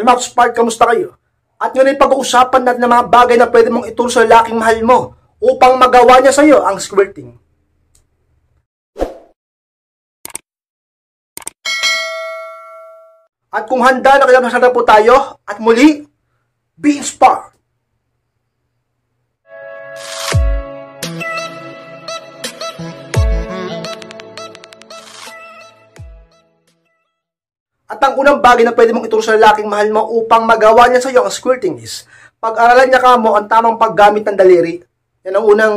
Hello mga Spark, kamusta kayo? At ngayon ay pag-uusapan natin ng mga bagay na pwede mong ituro sa lalaking mahal mo upang magawa niya sa iyo ang squirting. At kung handa na kayo, masarap po tayo. At muli, be inspired! At ang unang bagay na pwede mong ituro sa lalaking mahal mo upang magawa niya sa iyo ang squirting is, pag-aralan niya ka mo ang tamang paggamit ng daliri. Yan ang unang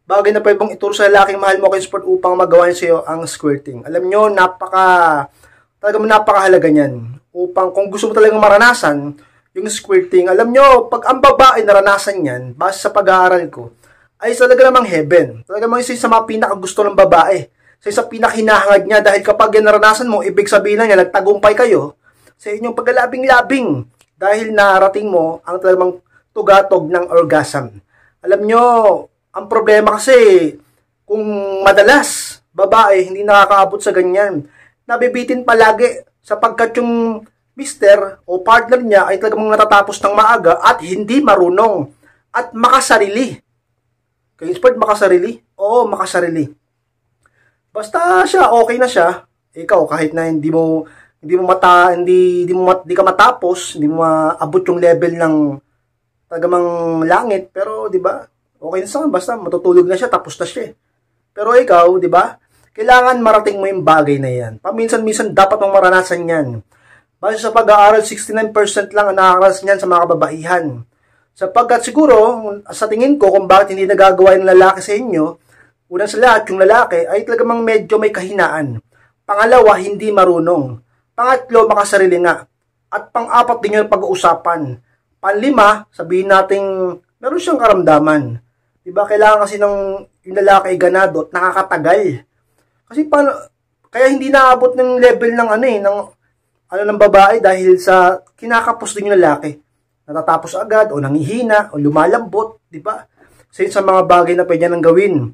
bagay na pwede mong ituro sa lalaking mahal mo upang magawa niya sa iyo ang squirting. Alam nyo, talagang napakahalaga niyan. Upang kung gusto mo talagang maranasan yung squirting, alam nyo, pag ang babae naranasan yan, base sa pag-aaral ko, ay talaga namang heaven. Talaga namang isa sa mga pinakagusto ng babae. Sa pinakahinahangad niya, dahil kapag yan naranasan mo, ibig sabihin na niya, nagtagumpay kayo sa inyong paglalabing-labing dahil narating mo ang talagang tugatog ng orgasm. Alam nyo, ang problema kasi, kung madalas, babae, hindi nakakaabot sa ganyan, nabibitin palagi sapagkat yung mister o partner niya ay talagang natatapos ng maaga at hindi marunong at makasarili. Kaya sport, makasarili? Oo, makasarili. Basta siya, okay na siya. Ikaw, kahit na hindi ka matapos, hindi mo maabot yung level ng tagamang langit, pero 'di ba? Okay na sa basta matutulog na siya, tapos na siya. Pero ikaw, 'di ba? Kailangan marating mo yung bagay na 'yan. Paminsan-minsan dapat mong maranasan 'yan. Base sa pag-aaral, 69% lang ang nakakaranas niyan sa mga kababaihan. Sapagkat siguro, sa tingin ko, kung bakit hindi nagagawa ng lalaki sa inyo, una sa lahat, yung lalaki ay talagang medyo may kahinaan. Pangalawa, hindi marunong. Pangatlo, makasarili nga. At pang-apat din yung pag-uusapan. Panlima, sabihin nating meron siyang karamdaman. Diba? Kailangan kasi yung lalaki ay ganado at nakakatagal. Kasi kaya hindi naabot ng level ng babae dahil sa kinakapos din yung lalaki. Natatapos agad o nangihina o lumalambot, diba? Sa mga bagay na pwede nang gawin.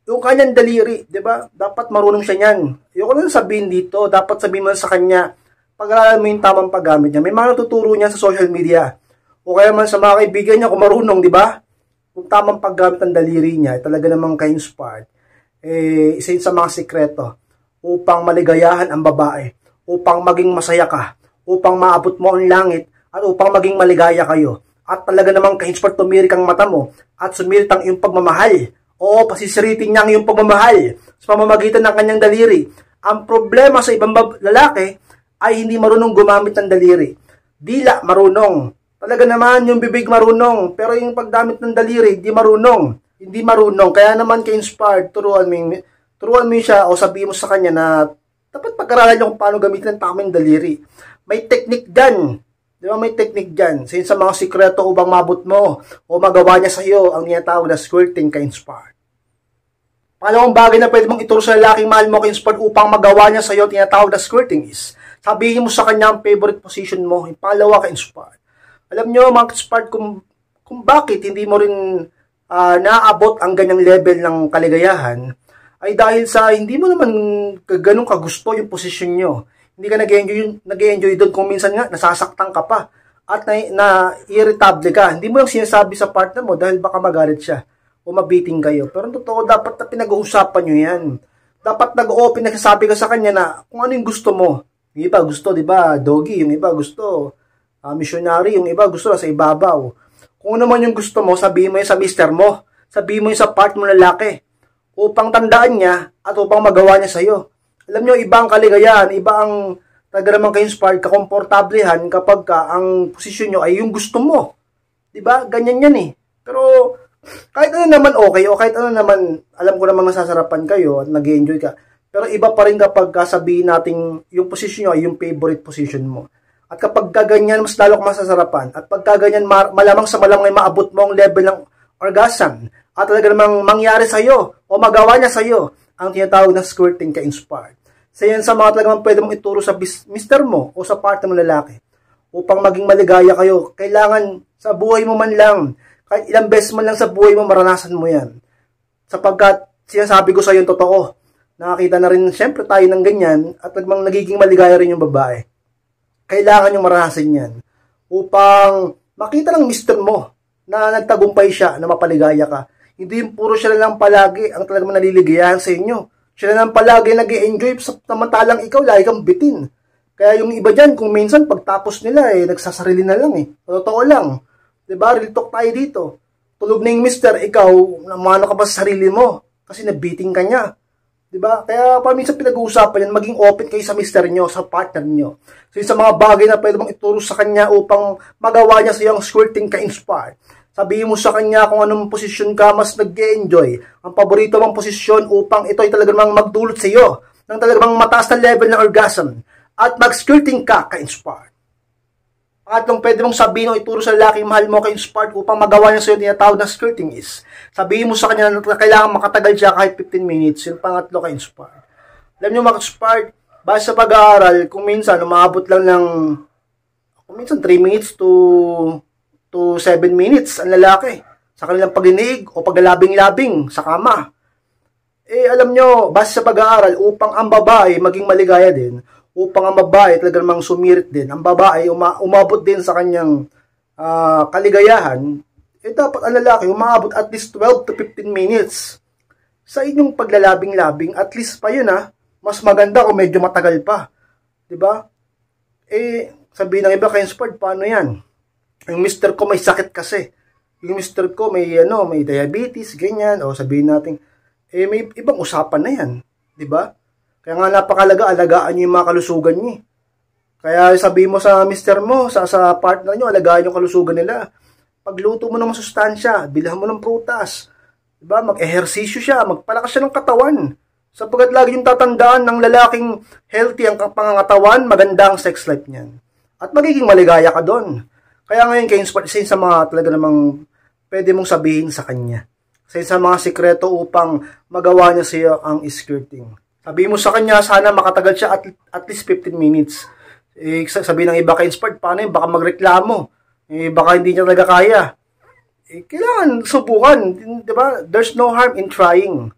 Yung kanyang daliri, di ba? Dapat marunong siya niyan. Yung lang sabihin dito, dapat sabihin mo sa kanya, pag-aralan mo yung tamang paggamit niya. May mga natuturo niya sa social media. O kaya man sa mga kaibigan niya kung marunong, di ba? Kung tamang paggamit ng daliri niya, talaga namang ka-inspired. Isa yun sa mga sikreto upang maligayahan ang babae, upang maging masaya ka, upang maabot mo ang langit, at upang maging maligaya kayo. At talaga namang ka-inspired tumirik ang mata mo, at sumirit ang iyong pagmamahal. Oo, pasisiritin niya ang iyong pagmamahal sa pamamagitan ng kanyang daliri. Ang problema sa ibang lalaki ay hindi marunong gumamit ng daliri. Dila, marunong. Talaga naman yung bibig marunong, pero yung pagdamit ng daliri, hindi marunong. Hindi marunong. Kaya naman ka-inspired, turuan mo siya o sabihin mo sa kanya na dapat pag-aralan niyo kung paano gamitin ang tamang daliri. May technique dyan. Di ba, may technique dyan. Sa mga sikreto upang mabot mo o magawa niya sa iyo ang tinatawag na squirting ka-inspired. Pangalawang bagay na pwede mong ituro sa lalaking mahal mo ka-inspired upang magawa niya sa iyo ang tinatawag na squirting is, sabihin mo sa kanya ang favorite position mo. Yung pangalawa ka-inspired. Alam niyo mga ka-inspired kung bakit hindi mo rin naaabot ang ganyang level ng kaligayahan ay dahil sa hindi mo naman ganun kagusto yung position nyo. Hindi ka nag-enjoy doon kung minsan nga nasasaktan ka pa at na-irritable ka. Hindi mo lang sinasabi sa partner mo dahil baka magalit siya o mabiting kayo. Pero totoo, dapat na pinag-uusapan nyo yan. Dapat nag-open, nagsasabi ka sa kanya na kung ano yung gusto mo. Yung iba gusto, di ba, doggy. Yung iba gusto, missionary. Yung iba gusto sa ibabaw. Kung naman yung gusto mo, sabihin mo yun sa mister mo. Sabihin mo yun sa part mo lalaki. Upang tandaan niya at upang magawa niya sa'yo. Alam nyo, iba ang kaligayahan, iba ang talaga ka-inspired, kakomportablehan kapag ang posisyon nyo ay yung gusto mo. Diba? Ganyan yan eh. Pero kahit ano naman okay, o kahit ano naman, alam ko naman nasasarapan kayo at nag-enjoy ka. Pero iba pa rin kapag sabihin natin yung posisyon nyo ay yung favorite position mo. At kapag kaganyan, mas lalo ka masasarapan. At pag kaganyan, malamang sa malamang ay maabot mo ang level ng orgasm. At talaga namang mangyari sa'yo o magawa niya sa'yo ang tinatawag na squirting ka-inspired. Sa yan sa mga talagang pwede mong ituro sa mister mo o sa partner mo lalaki. Upang maging maligaya kayo, kailangan sa buhay mo man lang, kahit ilang beses man lang sa buhay mo, maranasan mo yan. Sapagkat sinasabi ko sa iyo totoo, nakakita na rin siyempre tayo ng ganyan at naging maligaya rin yung babae. Kailangan yung maranasan yan. upang makita ng mister mo na nagtagumpay siya, na mapaligaya ka. Hindi yung puro siya lang palagi ang talagang naliligayahan sa inyo. Siya lang palagi nag-i-enjoy, samantalang ikaw lagi kang bitin. Kaya yung iba dyan, kung minsan pagtapos nila, nagsasarili na lang Totoo lang. Diba? Real talk tayo dito. Tulog na yung mister, ikaw, namano ka ba sa sarili mo? Kasi nabiting ka niya. Diba? Kaya minsan pinag-uusapan yan, maging open kayo sa mister nyo, sa partner nyo. So yung sa mga bagay na pwede mong ituro sa kanya upang magawa niya sa iyong squirting ka-inspire. Sabihin mo sa kanya kung anong posisyon ka mas nag-enjoy. Ang paborito mong posisyon upang ito ay talagang magdulot sa iyo ng talagang mataas na level ng orgasm. At mag-squirting ka-inspire. Pangatlong pwede mong sabihin o ituro sa lalaking mahal mo ka-inspired upang magawa niya sa iyo tinatawag na squirting is. Sabihin mo sa kanya na kailangan makatagal siya kahit 15 minutes. Yung pangatlo ka-inspired. Alam niyo mga-inspired, base sa pag-aaral, kung minsan umabot lang ng kung minsan 3 minutes to 7 minutes ang lalaki sa kanilang pag-inig o paglalabing-labing sa kama. Alam nyo, base sa pag-aaral, upang ang babae maging maligaya din, upang ang babae talagang mang sumirit din, ang babae umabot din sa kanyang kaligayahan, dapat ang lalaki umabot at least 12 to 15 minutes sa inyong paglalabing-labing. At least pa yun mas maganda kung medyo matagal pa. Diba? Sabihin ng iba, ka-inspired, paano yan? Yung mister ko may sakit kasi. Yung mister ko may diabetes, ganyan. O sabihin natin, may ibang usapan na yan. Diba? Kaya nga napakalaga, alagaan nyo yung mga kalusugan nyo. Kaya sabihin mo sa mister mo, sa partner nyo, alagaan yung kalusugan nila. Pagluto mo ng masustansya, bilhan mo ng prutas. Diba? Mag-ehersisyo siya, magpalakas siya ng katawan. Sapagkat lagi yung tatandaan ng lalaking healthy ang pangangatawan, maganda ang sex life niyan. At magiging maligaya ka doon. Kaya ngayon, ka-inspire, isa sa mga talaga namang pwede mong sabihin sa kanya. Isa sa mga sikreto upang magawa niya sa iyo ang skirting. Sabihin mo sa kanya, sana makatagal siya at least 15 minutes. Sabihin ng iba, ka-inspired, paano yun? Baka magreklamo. Baka hindi niya talaga kaya. Kailangan subukan. Diba? There's no harm in trying.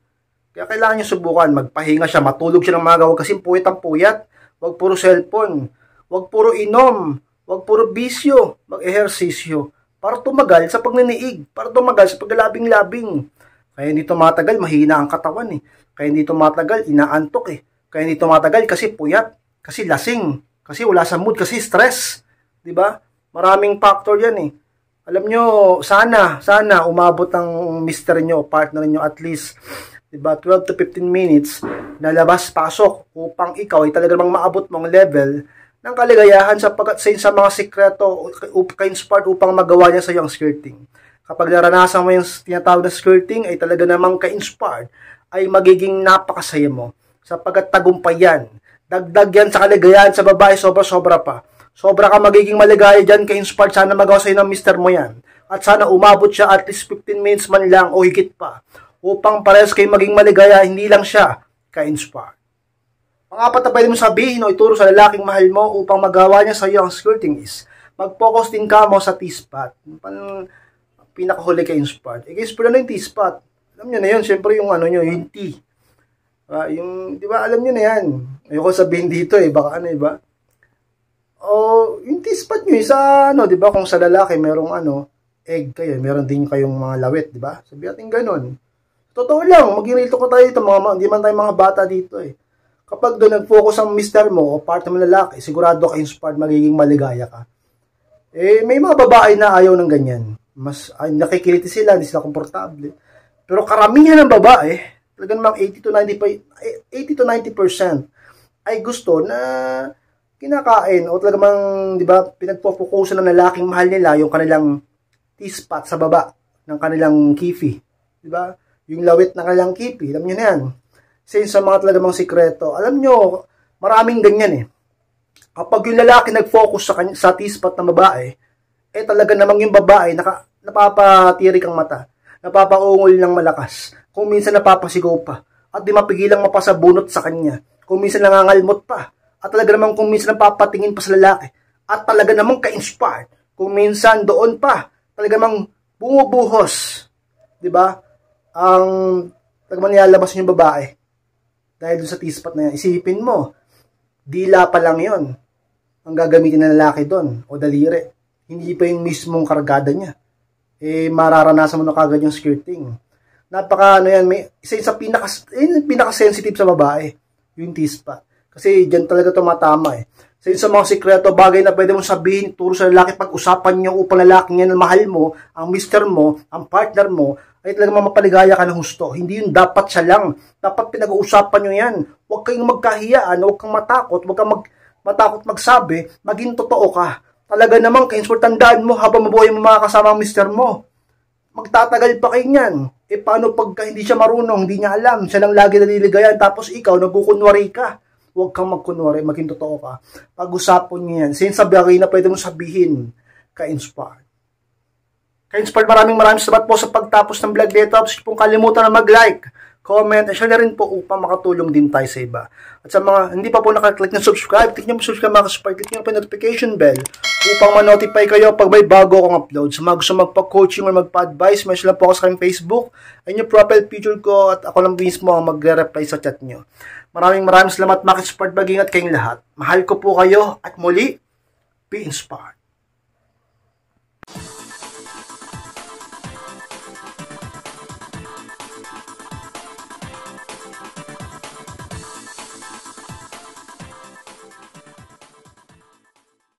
Kaya kailangan niya subukan. Magpahinga siya, matulog siya ng mga gawa. Kasi puyat ang puyat. Huwag puro cellphone. Huwag puro inom. Huwag puro bisyo. Mag-ehersisyo. Para tumagal sa pagniniig. Para tumagal sa paglalabing-labing. Kaya hindi tumatagal, mahina ang katawan Kaya hindi tumatagal, inaantok Kaya hindi tumatagal kasi puyat, kasi lasing, kasi wala sa mood, kasi stress. 'Di ba? Maraming factor 'yan Alam nyo, sana umabot ang mister nyo, partner nyo at least 'di ba 12 to 15 minutes na labas-pasok upang ikaw ay talagang maabot mong level ng kaligayahan sapagkat sa mga sikreto ka-inspired upang magawa niya sa iyo ang skirting. Kapag naranasan mo yung tinatawag na skirting ay talaga namang ka-inspired, ay magiging napakasaya mo. Sapagkat tagumpay yan. Dagdag yan sa kaligayahan sa babae, sobra-sobra pa. Sobra ka magiging maligaya dyan, ka-inspired. Sana magawa sa'yo ng mister mo yan. At sana umabot siya at least 15 minutes man lang o higit pa. Upang parehas kayo maging maligaya, hindi lang siya ka-inspired. Pang-apat na pwede mo sabihin o ituro sa lalaking mahal mo upang magawa niya sa'yo ang skirting is, mag-focus din ka mo sa T-spot. Pinakahuli ka-inspired. Ka-inspired yung T-spot. Alam nyo na yun, syempre yung yung T. Di ba, alam nyo na yan. Ayoko sabihin dito baka ba? O, yung T-spot nyo, di ba, kung sa lalaki, merong egg kayo, meron din kayong mga lawet, di ba? Sabi natin ganun. Totoo lang, mag-irito ko tayo dito, hindi man tayo mga bata dito Kapag doon nag-focus ang mister mo o partner mo lalaki, sigurado ka inspired, magiging maligaya ka. May mga babae na ayaw ng ganyan. Mas nakikiliti sila, hindi sila komportable. Pero karamihan ng babae, talagang mga 80 to 90% ay gusto na kinakain o talagang, di ba, pinagpo-focusan ng lalaking mahal nila yung kanilang T-spot sa baba ng kanilang kifi. Di ba? Yung lawit ng kanilang kifi, alam nyo na yan. Since sa mga talagang sikreto, alam nyo, maraming ganyan Kapag yung lalaki nag-focus sa T-spot ng babae, talaga namang yung babae, napapatirik ang mata. Napapaungol ng malakas, kung minsan napapasigaw pa, at di mapigilang mapasabunot sa kanya, kung minsan nangangalmot pa, at talaga namang kung minsan napapatingin pa sa lalaki, at talaga namang ka-inspired, kung minsan doon pa, talaga namang bumubuhos, di ba? Ang talagang nilalabas yung babae, dahil doon sa T-spot na yan, isipin mo, dila pa lang yon ang gagamitin ng lalaki doon, o daliri. hindi pa yung mismong kargada niya. Mararanasan mo na kagad yung skirting. Napaka ano yan, isa yung sa pinaka-sensitive sa babae, yung T-spot. Kasi dyan talaga tumatama So yun sa mga sikreto, bagay na pwede mong sabihin, turo sa lalaki, pag-usapan niyo upang lalaki niya na mahal mo, ang mister mo, ang partner mo, ay talagang mapaligaya ka ng husto. Hindi yun dapat siya lang. Dapat pinag-uusapan nyo yan. Huwag kayong magkahiyaan, huwag kang matakot, huwag kang matakot magsabi, maging totoo ka. Talaga naman, kaya tandaan mo, habang mabuhay mo makakasama ang mister mo. Magtatagal pa kayo niyan. Paano pagka hindi siya marunong, hindi niya alam, siya lang lagi naliligayan, tapos ikaw, nagkukunwari ka. Huwag kang magkunwari, maging totoo ka. Pag-usapan niyo yan. Since sabi na pwede mong sabihin, ka-inspire. Ka-inspired, maraming salamat po sa pagtapos ng vlog dito. Tapos kung kalimutan na mag-like, comment, at share na rin po upang makatulong din tayo sa iba. At sa mga hindi pa po nakaklik na subscribe, click nyo po subscribe mga ka-inspired, click nyo po yung notification bell upang ma-notify kayo pag may bago akong upload. Sa mga gusto magpa-coaching o magpa-advise, may sila po ako sa aking Facebook, ay yung profile picture ko at ako lang mismo ang magre-reply sa chat nyo. Maraming salamat mga ka-inspired, mag-ingat kayong lahat. Mahal ko po kayo at muli, be inspired.